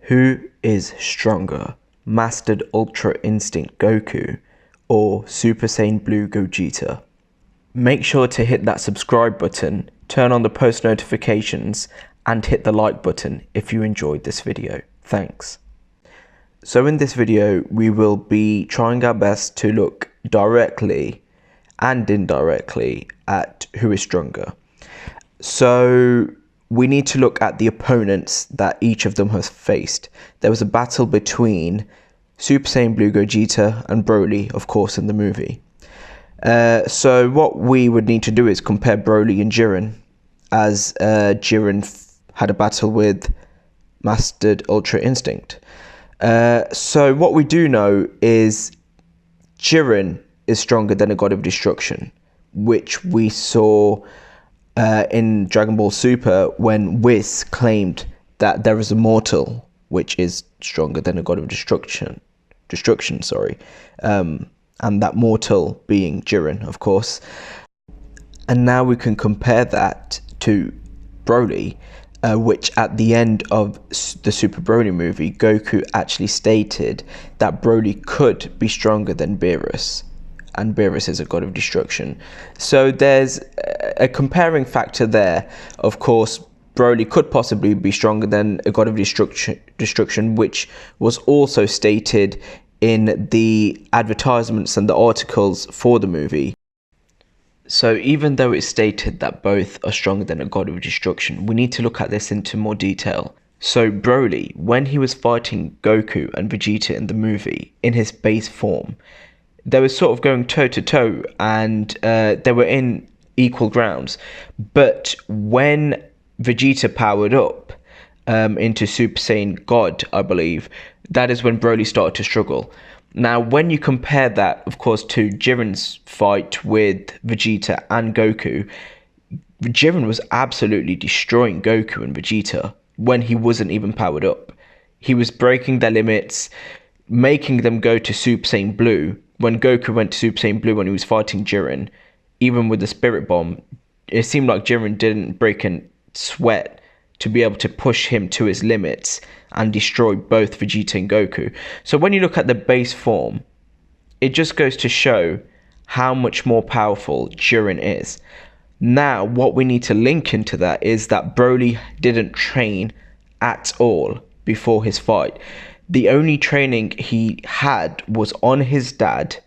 Who is stronger, Mastered Ultra Instinct Goku or Super Saiyan Blue Gogeta? Make sure to hit that subscribe button, turn on the post notifications and hit the like button if you enjoyed this video. Thanks. So in this video we will be trying our best to look directly and indirectly at who is stronger. So we need to look at the opponents that each of them has faced. There was a battle between Super Saiyan Blue Gogeta and Broly, of course, in the movie. So what we would need to do is compare Broly and Jiren, as Jiren had a battle with Mastered Ultra Instinct. So what we do know is Jiren is stronger than a God of Destruction, which we saw in Dragon Ball Super when Whis claimed that there is a mortal which is stronger than a God of destruction, and that mortal being Jiren, of course. And now we can compare that to Broly, which at the end of the Super Broly movie, Goku actually stated that Broly could be stronger than Beerus, and Beerus is a God of destruction. So there's a comparing factor there. Of course, Broly could possibly be stronger than a God of destruction, which was also stated in the advertisements and the articles for the movie. So even though it's stated that both are stronger than a God of destruction, we need to look at this into more detail. So Broly, when he was fighting Goku and Vegeta in the movie in his base form, they were sort of going toe to toe, and they were in equal grounds. But when Vegeta powered up into Super Saiyan God, I believe, that is when Broly started to struggle. Now, when you compare that, of course, to Jiren's fight with Vegeta and Goku, Jiren was absolutely destroying Goku and Vegeta when he wasn't even powered up. He was breaking their limits, making them go to Super Saiyan Blue. When Goku went to Super Saiyan Blue when he was fighting Jiren, even with the Spirit Bomb, it seemed like Jiren didn't break a sweat to be able to push him to his limits and destroy both Vegeta and Goku. So when you look at the base form, it just goes to show how much more powerful Jiren is. Now, what we need to link into that is that Broly didn't train at all before his fight. The only training he had was on his dad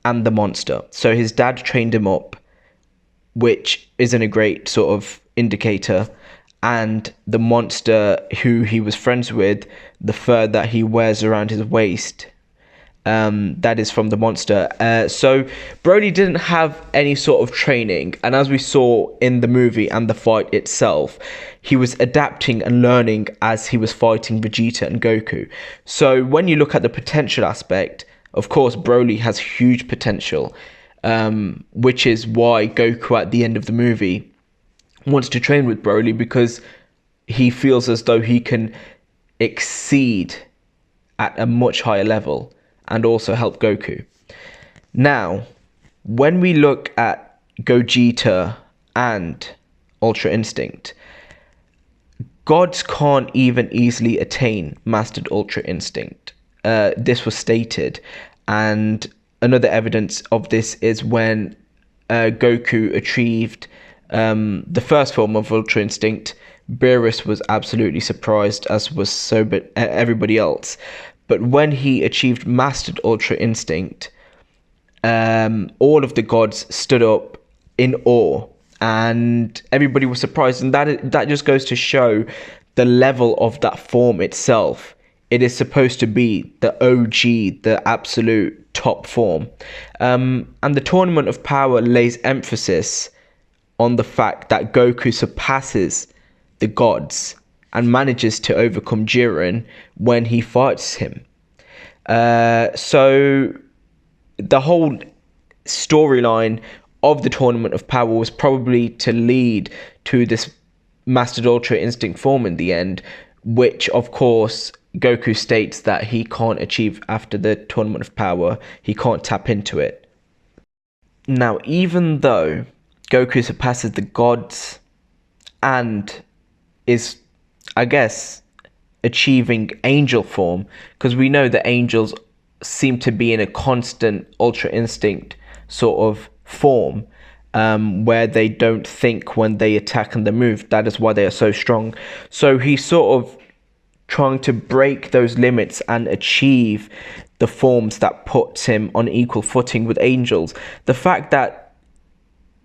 and the monster. So his dad trained him up, which isn't a great sort of indicator. And the monster who he was friends with, the fur that he wears around his waist, that is from the monster. So Broly didn't have any sort of training, and as we saw in the movie and the fight itself, he was adapting and learning as he was fighting Vegeta and Goku. So when you look at the potential aspect, of course Broly has huge potential, which is why Goku at the end of the movie wants to train with Broly, because he feels as though he can exceed at a much higher level and also help Goku. Now, when we look at Gogeta and Ultra Instinct, gods can't even easily attain Mastered Ultra Instinct. This was stated, and another evidence of this is when Goku achieved the first form of Ultra Instinct. Beerus was absolutely surprised, as was everybody else. But when he achieved Mastered Ultra Instinct, all of the gods stood up in awe, and everybody was surprised. And that just goes to show the level of that form itself. It is supposed to be the OG, the absolute top form. And the Tournament of Power lays emphasis on the fact that Goku surpasses the gods and manages to overcome Jiren when he fights him. So the whole storyline of the Tournament of Power was probably to lead to this Mastered Ultra Instinct form in the end, which of course Goku states that he can't achieve after the Tournament of Power. He can't tap into it. Now, even though Goku surpasses the gods and is, I guess, achieving angel form, because we know that angels seem to be in a constant Ultra Instinct sort of form, where they don't think when they attack and they move. That is why they are so strong. So he's sort of trying to break those limits and achieve the forms that puts him on equal footing with angels. The fact that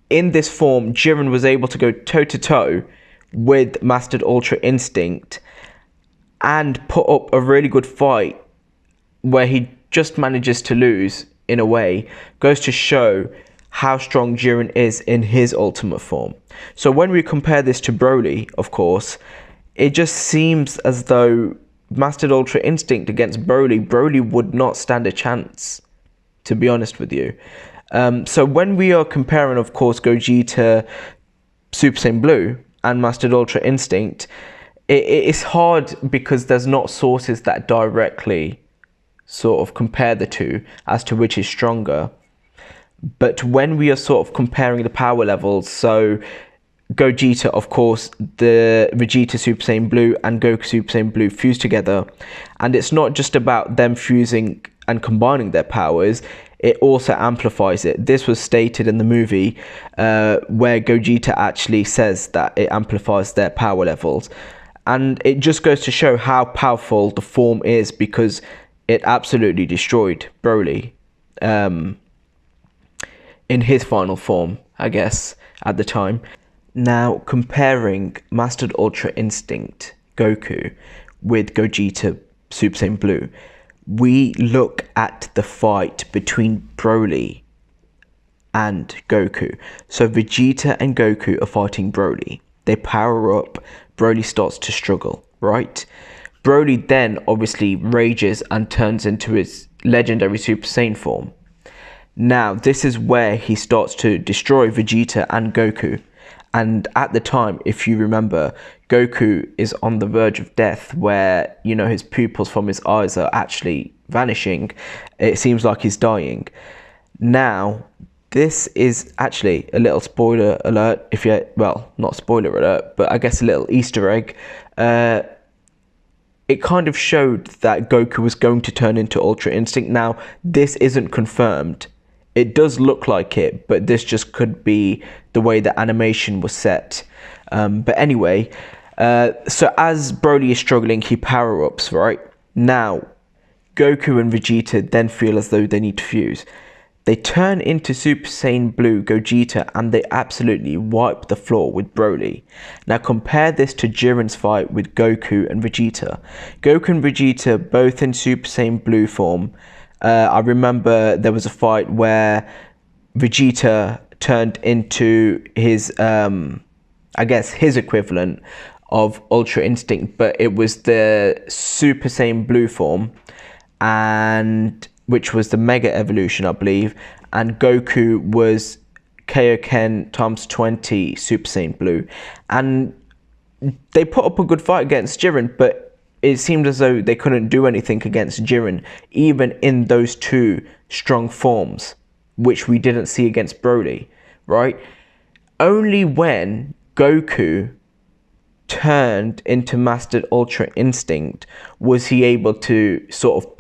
in this form, Jiren was able to go toe-to-toe with Mastered Ultra Instinct and put up a really good fight where he just manages to lose in a way, goes to show how strong Jiren is in his ultimate form. So when we compare this to Broly, of course, it just seems as though Mastered Ultra Instinct against Broly would not stand a chance, to be honest with you. So when we are comparing, of course, Gogeta Super Saiyan Blue and Mastered Ultra Instinct, it's hard because there's not sources that directly sort of compare the two as to which is stronger. But when we are sort of comparing the power levels, so Gogeta, of course, the Vegeta Super Saiyan Blue and Goku Super Saiyan Blue fuse together, and it's not just about them fusing and combining their powers, it also amplifies it. This was stated in the movie where Gogeta actually says that it amplifies their power levels, and it just goes to show how powerful the form is, because it absolutely destroyed Broly in his final form, I guess, at the time. Now, comparing Mastered Ultra Instinct Goku with Gogeta Super Saiyan Blue, we look at the fight between Broly and Goku. So Vegeta and Goku are fighting Broly. They power up, Broly starts to struggle, right? Broly then obviously rages and turns into his legendary Super Saiyan form. Now, this is where he starts to destroy Vegeta and Goku. And at the time, if you remember, Goku is on the verge of death, where, you know, his pupils from his eyes are actually vanishing. It seems like he's dying. Now, this is actually a little spoiler alert, if you, well, not spoiler alert, but I guess a little Easter egg. It kind of showed that Goku was going to turn into Ultra Instinct. Now, this isn't confirmed. It does look like it, but this just could be the way the animation was set. But anyway, so as Broly is struggling, he power-ups, right? Now, Goku and Vegeta then feel as though they need to fuse. They turn into Super Saiyan Blue Gogeta and they absolutely wipe the floor with Broly. Now compare this to Jiren's fight with Goku and Vegeta. Goku and Vegeta both in Super Saiyan Blue form. I remember there was a fight where Vegeta turned into his, I guess, his equivalent of Ultra Instinct, but it was the Super Saiyan Blue form, and which was the Mega Evolution, I believe, and Goku was Kaioken times 20 Super Saiyan Blue, and they put up a good fight against Jiren, but it seemed as though they couldn't do anything against Jiren, even in those two strong forms, which we didn't see against Broly, right? Only when Goku turned into Mastered Ultra Instinct was he able to sort of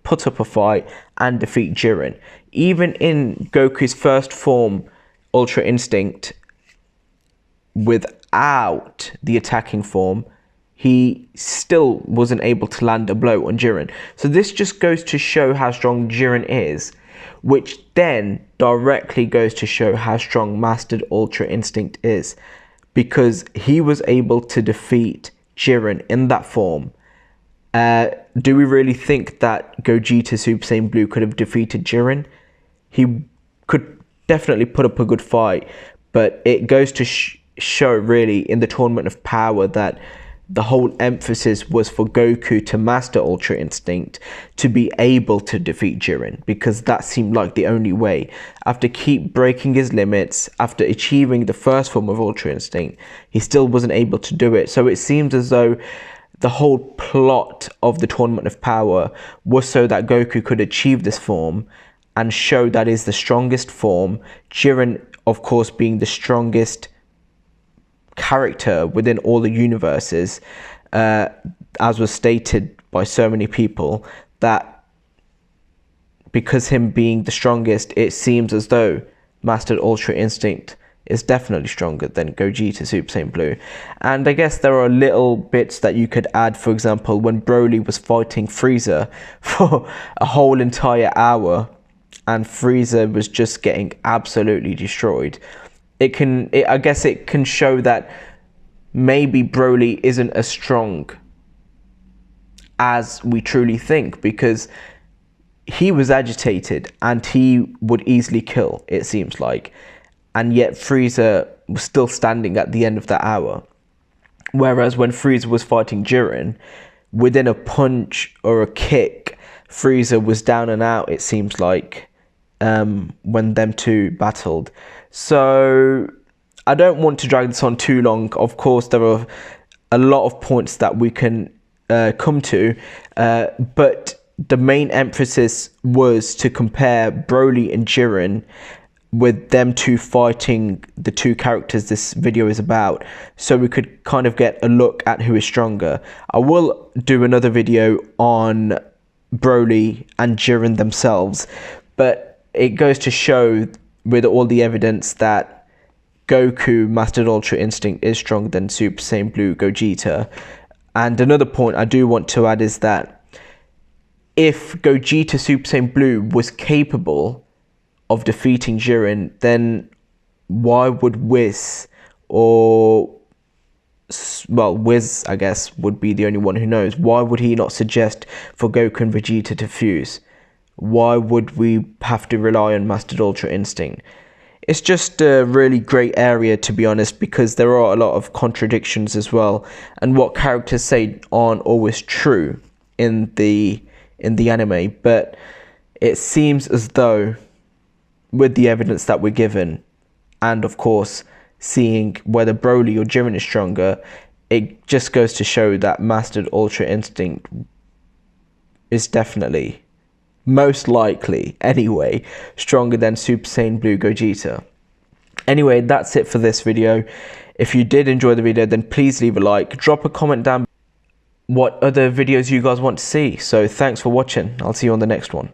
put up a fight and defeat Jiren. Even in Goku's first form, Ultra Instinct, without the attacking form, he still wasn't able to land a blow on Jiren. So this just goes to show how strong Jiren is, which then directly goes to show how strong Mastered Ultra Instinct is, because he was able to defeat Jiren in that form. Do we really think that Gogeta Super Saiyan Blue could have defeated Jiren? He could definitely put up a good fight, but it goes to show really in the Tournament of Power that the whole emphasis was for Goku to master Ultra Instinct to be able to defeat Jiren, because that seemed like the only way. After keep breaking his limits, after achieving the first form of Ultra Instinct, he still wasn't able to do it. So it seems as though the whole plot of the Tournament of Power was so that Goku could achieve this form and show that is the strongest form. Jiren, of course, being the strongest character within all the universes, as was stated by so many people, that because him being the strongest, it seems as though Mastered Ultra Instinct is definitely stronger than Gogeta Super Saiyan Blue. And I guess there are little bits that you could add. For example, when Broly was fighting Frieza for a whole entire hour and Frieza was just getting absolutely destroyed, I guess it can show that maybe Broly isn't as strong as we truly think, because he was agitated and he would easily kill, it seems like, and yet Frieza was still standing at the end of that hour. Whereas when Frieza was fighting Jiren, within a punch or a kick, Frieza was down and out, it seems like, when them two battled. So I don't want to drag this on too long. Of course, there are a lot of points that we can come to, but the main emphasis was to compare Broly and Jiren, with them two fighting the two characters this video is about, so we could kind of get a look at who is stronger. I will do another video on Broly and Jiren themselves, but it goes to show with all the evidence that Goku Mastered Ultra Instinct is stronger than Super Saiyan Blue Gogeta. And another point I do want to add is that if Gogeta Super Saiyan Blue was capable of defeating Jiren, then why would Wiz, or, well, Wiz I guess would be the only one who knows, why would he not suggest for Goku and Vegeta to fuse? Why would we have to rely on Mastered Ultra Instinct? It's just a really great area, to be honest, because there are a lot of contradictions as well, and what characters say aren't always true in the anime. But it seems as though, with the evidence that we're given, and of course seeing whether Broly or Jiren is stronger, it just goes to show that Mastered Ultra Instinct is definitely, most likely anyway, stronger than Super Saiyan Blue Gogeta. Anyway, that's it for this video. If you did enjoy the video, then please leave a like, drop a comment down what other videos you guys want to see. So thanks for watching. I'll see you on the next one.